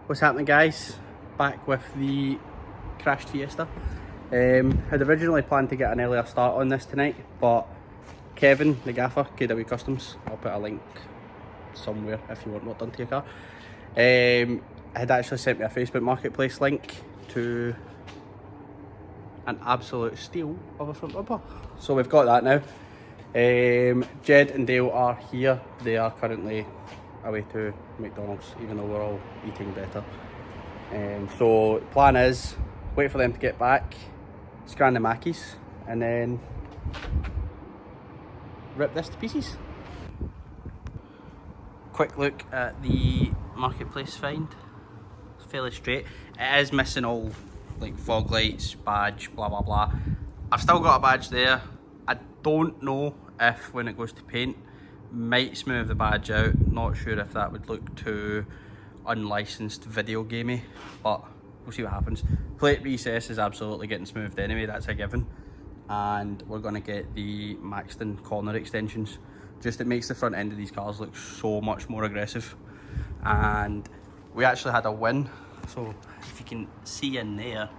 What's happening, guys? Back with the crashed Fiesta. Had originally planned to get an earlier start on this tonight, but Kevin, the gaffer, KW Customs, I'll put a link somewhere if you want what done to your car, had actually sent me a Facebook Marketplace link to an absolute steal of a front bumper. So we've got that now. Jed and Dale are here. They are currently away to McDonald's, even though we're all eating better. So the plan is wait for them to get back, scan the Mackies, and then rip this to pieces. Quick look at the Marketplace find. It's fairly straight. It is missing all like fog lights, badge, blah blah blah. I've still got a badge there. I don't know if when it goes to paint, might smooth the badge out. Not sure if that would look too unlicensed video gamey, but we'll see what happens. Plate recess is absolutely getting smoothed anyway, that's a given. And we're going to get the Maxton corner extensions. Just it makes the front end of these cars look so much more aggressive. And we actually had a win. So if you can see in there,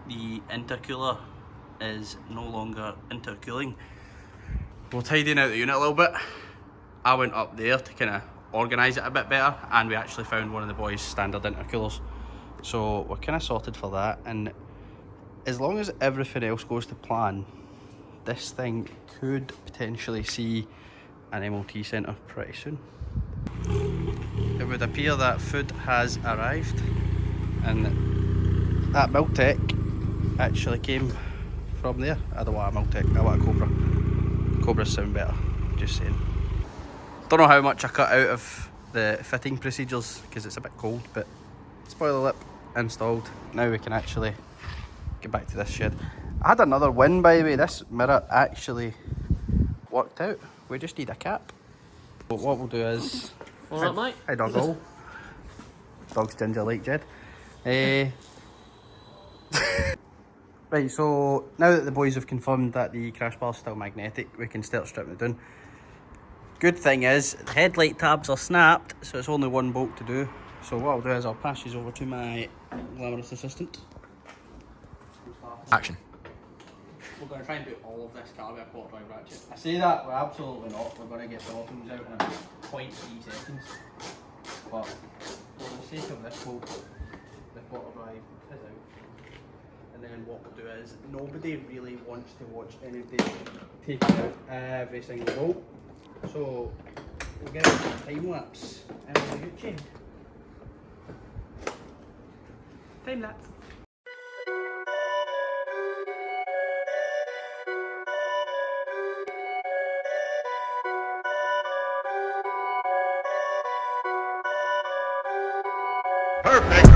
the intercooler is no longer intercooling. We're tidying out the unit a little bit. I went up there to kind of organise it a bit better, and we actually found one of the boys' standard intercoolers. So we're kind of sorted for that, and as long as everything else goes to plan, this thing could potentially see an MOT centre pretty soon. It would appear that food has arrived, and that Miltech actually came from there. I don't want a Miltech, I want a Cobra. Cobras sound better, just saying. Don't know how much I cut out of the fitting procedures because it's a bit cold, but spoiler lip installed. Now we can actually get back to this shed. I had another win, by the way. This mirror actually worked out. We just need a cap. But what we'll do is... All right, mate. Hi, doggo. Dog's ginger like Jed. Right, so now that the boys have confirmed that the crash bar's still magnetic, we can start stripping it down. Good thing is, the headlight tabs are snapped, so it's only one bolt to do. So what I'll do is I'll pass these over to my glamorous assistant. Action. We're going to try and do all of this car with a quarter drive ratchet. I say that, we're absolutely not. We're going to get the bottoms out in about 0.3 seconds. But for the sake of this bolt, the quarter drive is out. And then what we'll do is, nobody really wants to watch anybody take out every single bolt. So we'll get a time lapse and we'll get you. Time lapse. Perfect.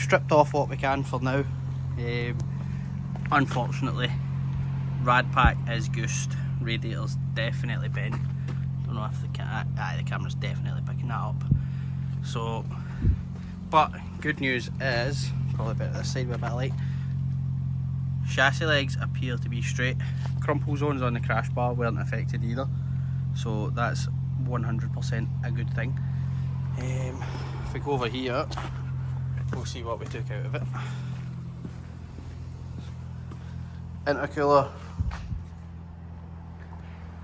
stripped off what we can for now. Unfortunately, rad pack is goosed, radiator's definitely bent. Don't know if the camera's definitely picking that up. So, but good news is, probably better this side with a bit of light, chassis legs appear to be straight. Crumple zones on the crash bar weren't affected either, so that's 100% a good thing. If we go over here, we'll see what we took out of it. Intercooler.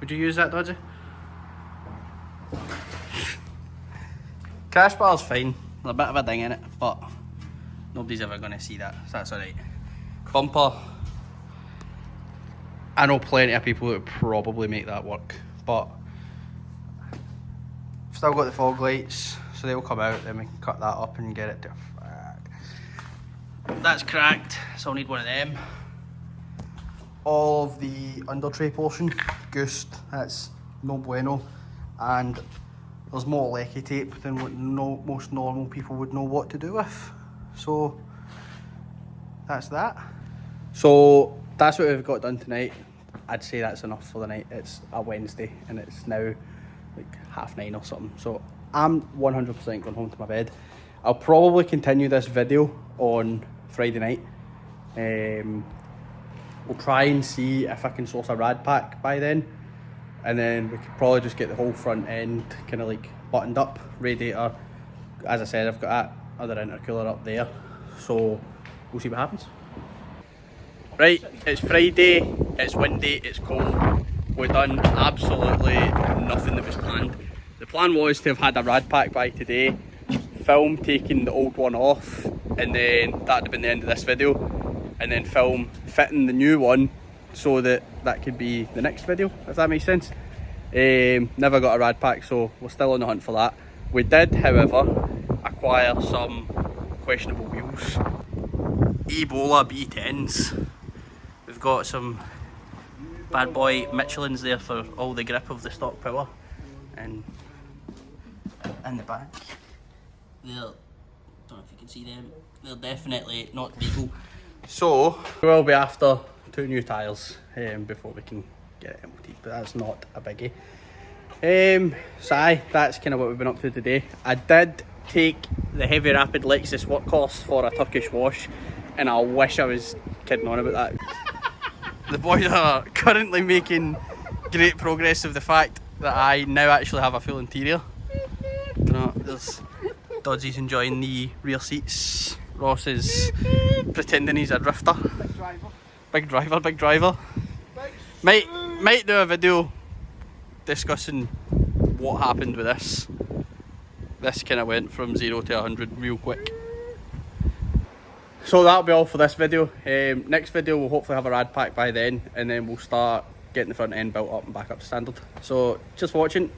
Would you use that, Dodgy? Crash bar's fine. There's a bit of a ding in it, but nobody's ever going to see that, so that's alright. Bumper. I know plenty of people that would probably make that work, but I've still got the fog lights, so they'll come out, then we can cut that up and get it to... That's cracked, so I'll need one of them. All of the under tray portion, goosed, that's no bueno, and there's more lecky tape than what most normal people would know what to do with. So that's that. So that's what we've got done tonight. I'd say that's enough for the night. It's a Wednesday and it's now like 9:30 or something. So I'm 100% going home to my bed. I'll probably continue this video on Friday night. We'll try and see if I can source a rad pack by then, and then we could probably just get the whole front end kind of like buttoned up. Radiator, as I said, I've got that other intercooler up there, so we'll see what happens. Right, it's Friday, it's windy, it's cold. We've done absolutely nothing that was planned. The plan was to have had a rad pack by today, film taking the old one off, and then that'd have been the end of this video, and then film fitting the new one so that could be the next video, if that makes sense. Never got a rad pack, so we're still on the hunt for that. We did, however, acquire some questionable wheels. Ebola B10s. We've got some bad boy Michelins there for all the grip of the stock power, and in the back there, don't know if you can see them, they're definitely not legal. So we'll be after 2 new tyres before we can get it MOT, but that's not a biggie. So aye, that's kind of what we've been up to today. I did take the Heavy Rapid Lexus workhorse for a Turkish wash, and I wish I was kidding on about that. The boys are currently making great progress of the fact that I now actually have a full interior. You know, there's Dodgy's enjoying the rear seats. Ross is pretending he's a drifter. Big driver. Might do a video discussing what happened with this. This kind of went from 0 to 100 real quick. So that'll be all for this video. Next video we'll hopefully have a rad pack by then, and then we'll start getting the front end built up and back up to standard. So just for watching.